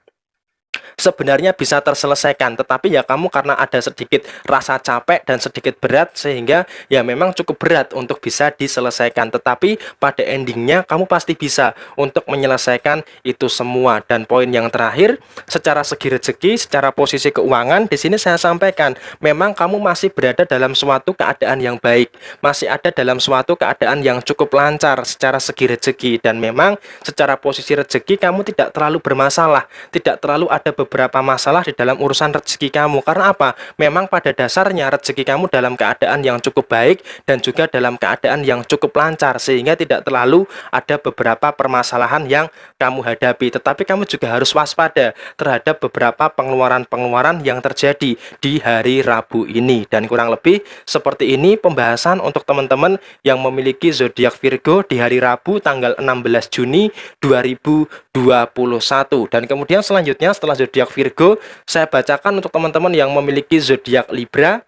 bisa terselesaikan, tetapi ya kamu karena ada sedikit rasa capek dan sedikit berat sehingga ya memang cukup berat untuk bisa diselesaikan, tetapi pada endingnya kamu pasti bisa untuk menyelesaikan itu semua. Dan poin yang terakhir, secara segi rezeki, secara posisi keuangan, di sini saya sampaikan memang kamu masih berada dalam suatu keadaan yang baik, masih ada dalam suatu keadaan yang cukup lancar secara segi rezeki, dan memang secara posisi rezeki kamu tidak terlalu bermasalah, tidak terlalu ada beberapa masalah di dalam urusan rezeki kamu. Karena apa? Memang pada dasarnya rezeki kamu dalam keadaan yang cukup baik dan juga dalam keadaan yang cukup lancar, sehingga tidak terlalu ada beberapa permasalahan yang kamu hadapi. Tetapi kamu juga harus waspada terhadap beberapa pengeluaran-pengeluaran yang terjadi di hari Rabu ini. Dan kurang lebih seperti ini pembahasan untuk teman-teman yang memiliki zodiak Virgo di hari Rabu tanggal 16 Juni 2021. Dan kemudian selanjutnya setelah zodiak Virgo, saya bacakan untuk teman-teman yang memiliki zodiak Libra.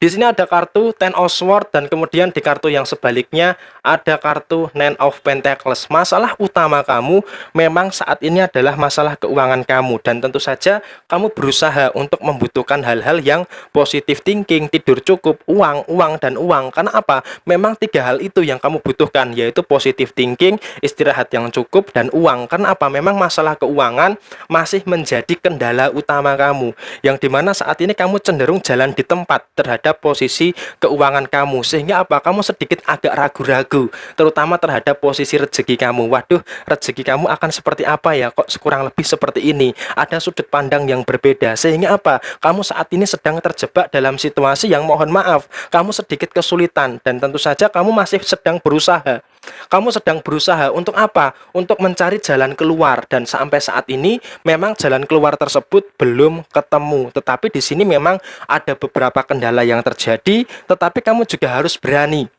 Di sini ada kartu Ten of Swords dan kemudian di kartu yang sebaliknya ada kartu Nine of Pentacles. Masalah utama kamu memang saat ini adalah masalah keuangan kamu, dan tentu saja kamu berusaha untuk membutuhkan hal-hal yang positive thinking, tidur cukup, uang, uang, dan uang. Karena apa? Memang tiga hal itu yang kamu butuhkan, yaitu positive thinking, istirahat yang cukup, dan uang. Karena apa? Memang masalah keuangan masih menjadi kendala utama kamu, yang dimana saat ini kamu cenderung jalan di tempat terhadap posisi keuangan kamu, sehingga apa? Kamu sedikit agak ragu-ragu terutama terhadap posisi rezeki kamu. Waduh, rezeki kamu akan seperti apa ya? Kok kurang lebih seperti ini? Ada sudut pandang yang berbeda, sehingga apa? Kamu saat ini sedang terjebak dalam situasi yang mohon maaf, kamu sedikit kesulitan, dan tentu saja kamu masih sedang berusaha. Kamu sedang berusaha untuk apa? Untuk mencari jalan keluar, dan sampai saat ini memang jalan keluar tersebut belum ketemu. Tetapi di sini memang ada beberapa kendala yang terjadi, tetapi kamu juga harus berani.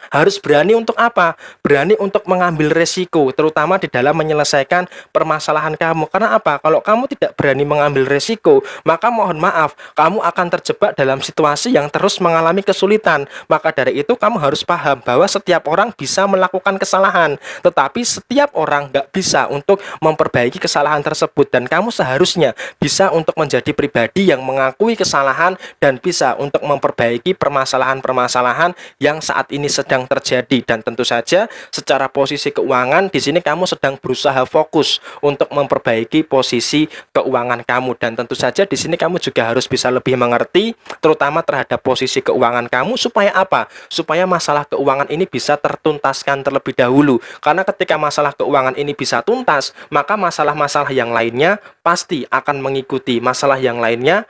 Harus berani untuk apa? Berani untuk mengambil resiko, terutama di dalam menyelesaikan permasalahan kamu. Karena apa? Kalau kamu tidak berani mengambil resiko, maka mohon maaf, kamu akan terjebak dalam situasi yang terus mengalami kesulitan. Maka dari itu kamu harus paham bahwa setiap orang bisa melakukan kesalahan, tetapi setiap orang nggak bisa untuk memperbaiki kesalahan tersebut. Dan kamu seharusnya bisa untuk menjadi pribadi yang mengakui kesalahan dan bisa untuk memperbaiki permasalahan-permasalahan yang saat ini sedang terjadi. Dan tentu saja secara posisi keuangan di sini kamu sedang berusaha fokus untuk memperbaiki posisi keuangan kamu, dan tentu saja di sini kamu juga harus bisa lebih mengerti terutama terhadap posisi keuangan kamu, supaya apa? Supaya masalah keuangan ini bisa tertuntaskan terlebih dahulu. Karena ketika masalah keuangan ini bisa tuntas, maka masalah-masalah yang lainnya pasti akan mengikuti. Masalah yang lainnya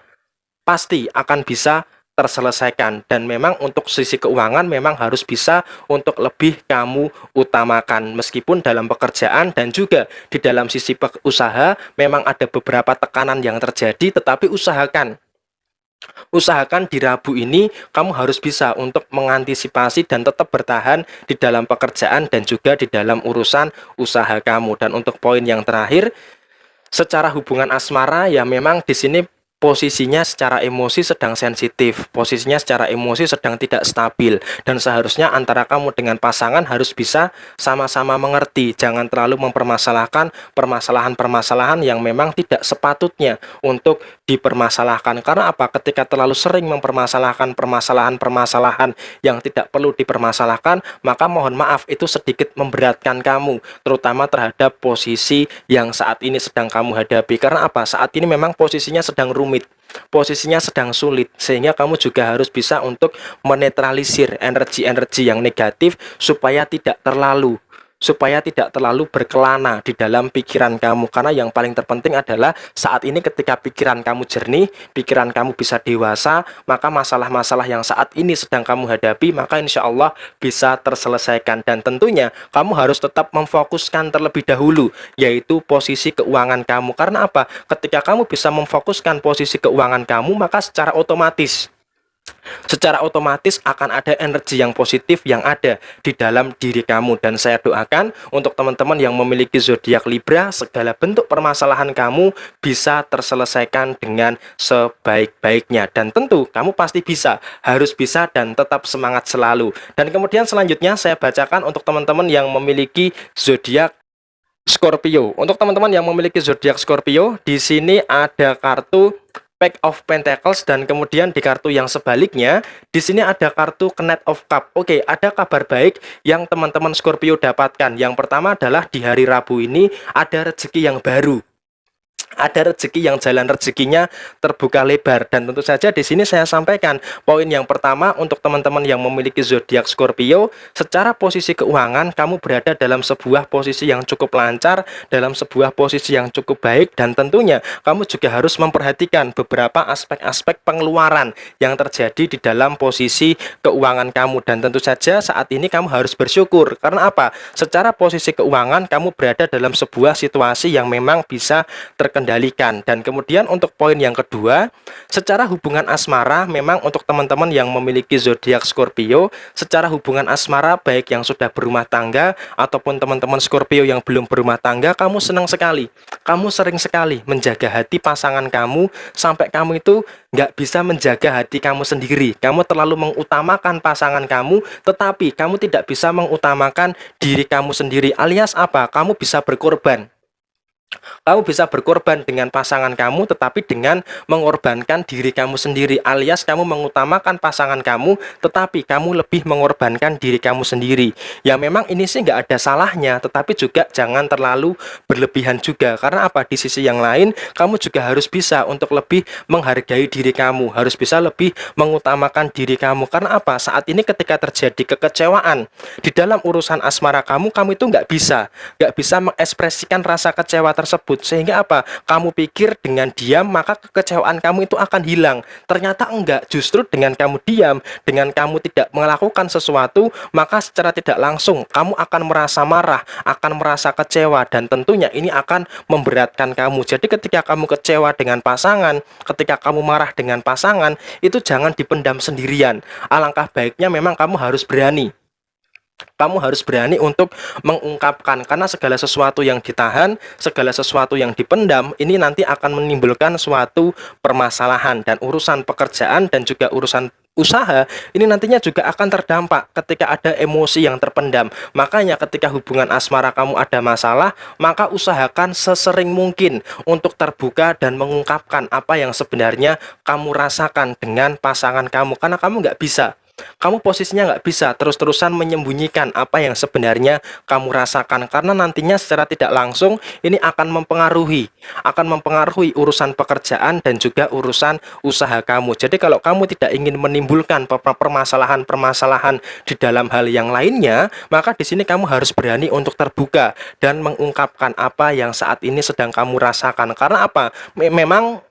pasti akan bisa terselesaikan. Dan memang untuk sisi keuangan memang harus bisa untuk lebih kamu utamakan, meskipun dalam pekerjaan dan juga di dalam sisi usaha memang ada beberapa tekanan yang terjadi, tetapi usahakan di Rabu ini kamu harus bisa untuk mengantisipasi dan tetap bertahan di dalam pekerjaan dan juga di dalam urusan usaha kamu. Dan untuk poin yang terakhir, secara hubungan asmara ya memang di sini posisinya secara emosi sedang sensitif, posisinya secara emosi sedang tidak stabil, dan seharusnya antara kamu dengan pasangan harus bisa sama-sama mengerti. Jangan terlalu mempermasalahkan permasalahan-permasalahan yang memang tidak sepatutnya untuk dipermasalahkan. Karena apa? Ketika terlalu sering mempermasalahkan permasalahan-permasalahan yang tidak perlu dipermasalahkan, maka mohon maaf itu sedikit memberatkan kamu, terutama terhadap posisi yang saat ini sedang kamu hadapi. Karena apa? Saat ini memang posisinya sedang rumit, posisinya sedang sulit, sehingga kamu juga harus bisa untuk menetralisir energi-energi yang negatif supaya tidak terlalu berkelana di dalam pikiran kamu. Karena yang paling terpenting adalah saat ini ketika pikiran kamu jernih, pikiran kamu bisa dewasa, maka masalah-masalah yang saat ini sedang kamu hadapi, maka insya Allah bisa terselesaikan. Dan tentunya kamu harus tetap memfokuskan terlebih dahulu, yaitu posisi keuangan kamu. Karena apa? Ketika kamu bisa memfokuskan posisi keuangan kamu, maka secara otomatis akan ada energi yang positif yang ada di dalam diri kamu. Dan saya doakan untuk teman-teman yang memiliki zodiak Libra, segala bentuk permasalahan kamu bisa terselesaikan dengan sebaik-baiknya. Dan tentu kamu pasti bisa, harus bisa, dan tetap semangat selalu. Dan kemudian selanjutnya saya bacakan untuk teman-teman yang memiliki zodiak Scorpio. Untuk teman-teman yang memiliki zodiak Scorpio, di sini ada kartu Pack of Pentacles, dan kemudian di kartu yang sebaliknya di sini ada kartu Knight of Cup. Oke, ada kabar baik yang teman-teman Scorpio dapatkan. Yang pertama adalah di hari Rabu ini ada rezeki yang baru. Ada rezeki yang jalan rezekinya terbuka lebar. Dan tentu saja di sini saya sampaikan poin yang pertama untuk teman-teman yang memiliki zodiak Scorpio, secara posisi keuangan kamu berada dalam sebuah posisi yang cukup lancar, dalam sebuah posisi yang cukup baik. Dan tentunya kamu juga harus memperhatikan beberapa aspek-aspek pengeluaran yang terjadi di dalam posisi keuangan kamu. Dan tentu saja saat ini kamu harus bersyukur. Karena apa? Secara posisi keuangan kamu berada dalam sebuah situasi yang memang bisa terkendalikan. Dan kemudian untuk poin yang kedua, secara hubungan asmara, memang untuk teman-teman yang memiliki zodiak Scorpio, secara hubungan asmara baik yang sudah berumah tangga ataupun teman-teman Scorpio yang belum berumah tangga, kamu senang sekali, kamu sering sekali menjaga hati pasangan kamu, sampai kamu itu nggak bisa menjaga hati kamu sendiri. Kamu terlalu mengutamakan pasangan kamu, tetapi kamu tidak bisa mengutamakan diri kamu sendiri. Alias apa? Kamu bisa berkorban. Kamu bisa berkorban dengan pasangan kamu, tetapi dengan mengorbankan diri kamu sendiri. Alias kamu mengutamakan pasangan kamu, tetapi kamu lebih mengorbankan diri kamu sendiri. Ya memang ini sih nggak ada salahnya, tetapi juga jangan terlalu berlebihan juga. Karena apa? Di sisi yang lain, kamu juga harus bisa untuk lebih menghargai diri kamu, harus bisa lebih mengutamakan diri kamu. Karena apa? Saat ini ketika terjadi kekecewaan di dalam urusan asmara kamu itu nggak bisa mengekspresikan rasa kecewa tersebut, sehingga apa? Kamu pikir dengan diam maka kekecewaan kamu itu akan hilang. Ternyata enggak, justru dengan kamu diam, dengan kamu tidak melakukan sesuatu, maka secara tidak langsung kamu akan merasa marah, akan merasa kecewa, dan tentunya ini akan memberatkan kamu. Jadi ketika kamu kecewa dengan pasangan, ketika kamu marah dengan pasangan, itu jangan dipendam sendirian. Alangkah baiknya memang kamu harus berani. Kamu harus berani untuk mengungkapkan, karena segala sesuatu yang ditahan, segala sesuatu yang dipendam, ini nanti akan menimbulkan suatu permasalahan. Dan urusan pekerjaan dan juga urusan usaha ini nantinya juga akan terdampak ketika ada emosi yang terpendam. Makanya ketika hubungan asmara kamu ada masalah, maka usahakan sesering mungkin untuk terbuka dan mengungkapkan apa yang sebenarnya kamu rasakan dengan pasangan kamu. Karena kamu nggak bisa, kamu posisinya nggak bisa terus-terusan menyembunyikan apa yang sebenarnya kamu rasakan, karena nantinya secara tidak langsung ini akan mempengaruhi urusan pekerjaan dan juga urusan usaha kamu. Jadi kalau kamu tidak ingin menimbulkan permasalahan-permasalahan di dalam hal yang lainnya, maka di sini kamu harus berani untuk terbuka dan mengungkapkan apa yang saat ini sedang kamu rasakan. Karena apa? Memang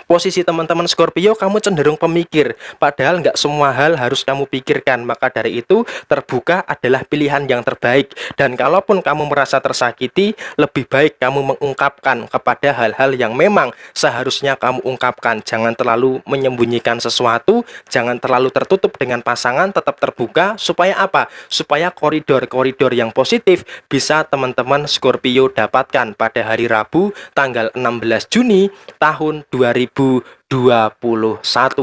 posisi teman-teman Scorpio, kamu cenderung pemikir, padahal nggak semua hal harus kamu pikirkan. Maka dari itu, terbuka adalah pilihan yang terbaik. Dan kalaupun kamu merasa tersakiti, lebih baik kamu mengungkapkan kepada hal-hal yang memang seharusnya kamu ungkapkan. Jangan terlalu menyembunyikan sesuatu, jangan terlalu tertutup dengan pasangan, tetap terbuka. Supaya apa? Supaya koridor-koridor yang positif bisa teman-teman Scorpio dapatkan pada hari Rabu tanggal 16 Juni tahun 2021. 2021.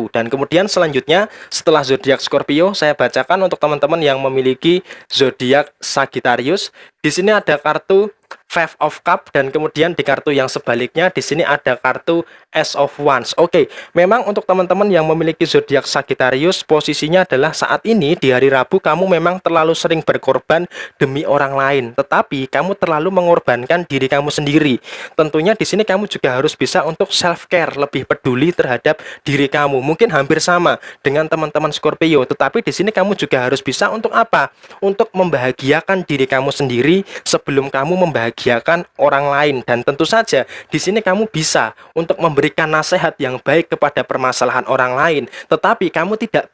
Dan kemudian selanjutnya setelah zodiak Scorpio, saya bacakan untuk teman-teman yang memiliki zodiak Sagittarius. Di sini ada kartu Five of Cup, dan kemudian di kartu yang sebaliknya di sini ada kartu Ace of Wands. Oke, memang untuk teman-teman yang memiliki zodiak Sagittarius, posisinya adalah saat ini di hari Rabu kamu memang terlalu sering berkorban demi orang lain, tetapi kamu terlalu mengorbankan diri kamu sendiri. Tentunya di sini kamu juga harus bisa untuk self care, lebih peduli terhadap diri kamu. Mungkin hampir sama dengan teman-teman Scorpio, tetapi di sini kamu juga harus bisa untuk apa? Untuk membahagiakan diri kamu sendiri sebelum kamu membahagiakan orang lain. Dan tentu saja di sini kamu bisa untuk memberikan nasihat yang baik kepada permasalahan orang lain, tetapi kamu tidak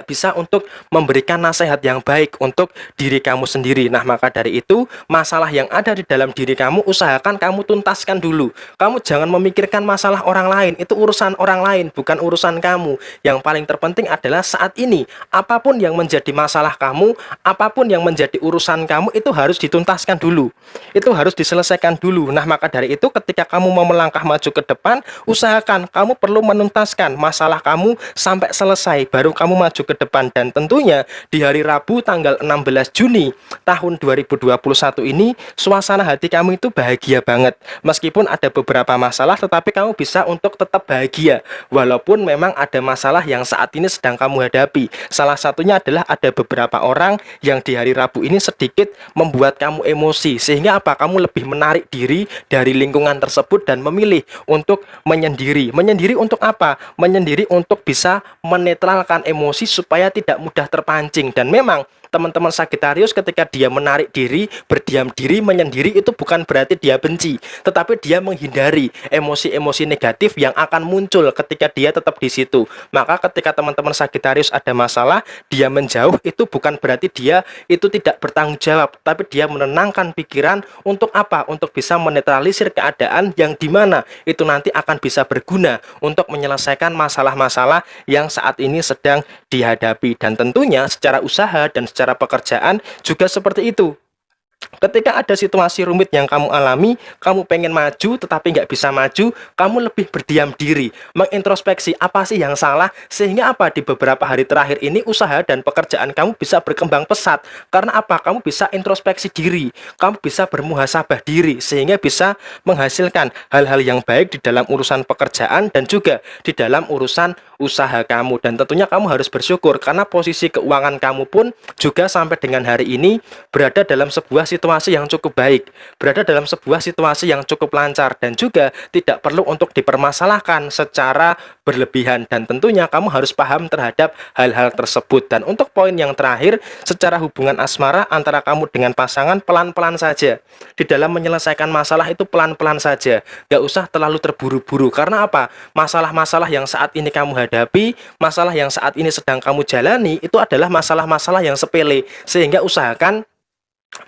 bisa untuk memberikan nasihat yang baik untuk diri kamu sendiri. Nah, maka dari itu, masalah yang ada di dalam diri kamu, usahakan kamu tuntaskan dulu. Kamu jangan memikirkan masalah orang lain, itu urusan orang lain, bukan urusan kamu. Yang paling terpenting adalah saat ini, apapun yang menjadi masalah kamu, apapun yang menjadi urusan kamu, itu harus dituntaskan dulu. Itu harus diselesaikan dulu. Nah, maka dari itu, ketika kamu mau melangkah maju ke depan, usahakan kamu perlu menuntaskan masalah kamu sampai selesai, baru kamu maju ke depan. Dan tentunya di hari Rabu tanggal 16 Juni tahun 2021 ini, suasana hati kamu itu bahagia banget. Meskipun ada beberapa masalah, tetapi kamu bisa untuk tetap bahagia walaupun memang ada masalah yang saat ini sedang kamu hadapi. Salah satunya adalah ada beberapa orang yang di hari Rabu ini sedikit membuat kamu emosi, sehingga apa? Kamu lebih menarik diri dari lingkungan tersebut dan memilih untuk menyendiri. Menyendiri untuk apa? Menyendiri untuk bisa menetralkan emosi supaya tidak mudah terpancing. Dan memang teman-teman Sagittarius ketika dia menarik diri, berdiam diri, menyendiri, itu bukan berarti dia benci, tetapi dia menghindari emosi-emosi negatif yang akan muncul ketika dia tetap di situ. Maka ketika teman-teman Sagittarius ada masalah, dia menjauh, itu bukan berarti dia itu tidak bertanggung jawab, tapi dia menenangkan pikiran untuk apa? Untuk bisa menetralisir keadaan yang dimana itu nanti akan bisa berguna untuk menyelesaikan masalah-masalah yang saat ini sedang dihadapi. Dan tentunya secara usaha dan secara pekerjaan juga seperti itu. Ketika ada situasi rumit yang kamu alami, kamu pengen maju tetapi nggak bisa maju, kamu lebih berdiam diri, mengintrospeksi apa sih yang salah, sehingga apa? Di beberapa hari terakhir ini usaha dan pekerjaan kamu bisa berkembang pesat. Karena apa? Kamu bisa introspeksi diri, kamu bisa bermuhasabah diri, sehingga bisa menghasilkan hal-hal yang baik di dalam urusan pekerjaan dan juga di dalam urusan usaha kamu. Dan tentunya kamu harus bersyukur karena posisi keuangan kamu pun juga sampai dengan hari ini berada dalam sebuah situasi yang cukup baik, berada dalam sebuah situasi yang cukup lancar, dan juga tidak perlu untuk dipermasalahkan secara berlebihan. Dan tentunya kamu harus paham terhadap hal-hal tersebut. Dan untuk poin yang terakhir, secara hubungan asmara antara kamu dengan pasangan, pelan-pelan saja. Di dalam menyelesaikan masalah itu pelan-pelan saja, gak usah terlalu terburu-buru. Karena apa? Masalah-masalah yang saat ini kamu hadapi, masalah yang saat ini sedang kamu jalani, itu adalah masalah-masalah yang sepele, sehingga usahakan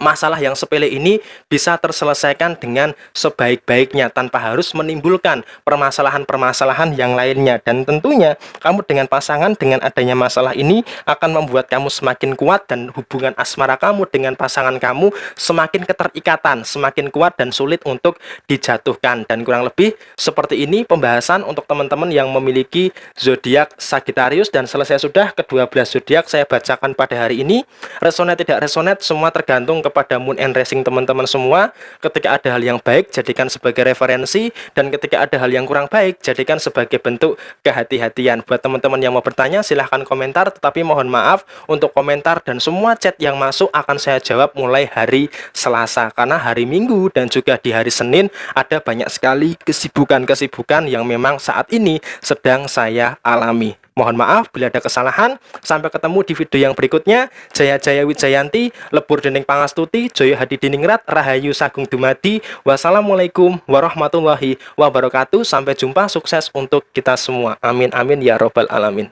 masalah yang sepele ini bisa terselesaikan dengan sebaik-baiknya tanpa harus menimbulkan permasalahan-permasalahan yang lainnya. Dan tentunya kamu dengan pasangan, dengan adanya masalah ini akan membuat kamu semakin kuat, dan hubungan asmara kamu dengan pasangan kamu semakin keterikatan, semakin kuat dan sulit untuk dijatuhkan. Dan kurang lebih seperti ini pembahasan untuk teman-teman yang memiliki zodiak Sagittarius. Dan selesai sudah ke-12 zodiak saya bacakan pada hari ini. Resonate tidak resonate semua tergantung kepada moon and rising teman-teman semua. Ketika ada hal yang baik, jadikan sebagai referensi, dan ketika ada hal yang kurang baik, jadikan sebagai bentuk kehati-hatian. Buat teman-teman yang mau bertanya, silahkan komentar, tetapi mohon maaf untuk komentar dan semua chat yang masuk akan saya jawab mulai hari Selasa, karena hari Minggu dan juga di hari Senin ada banyak sekali kesibukan-kesibukan yang memang saat ini sedang saya alami. Mohon maaf bila ada kesalahan. Sampai ketemu di video yang berikutnya. Jaya Jaya Wijayanti, Lebur Dening Pangastuti, Joyo Hadi Diningrat, Rahayu Sagung Dumadi. Wassalamualaikum warahmatullahi wabarakatuh. Sampai jumpa, sukses untuk kita semua. Amin amin ya robbal alamin.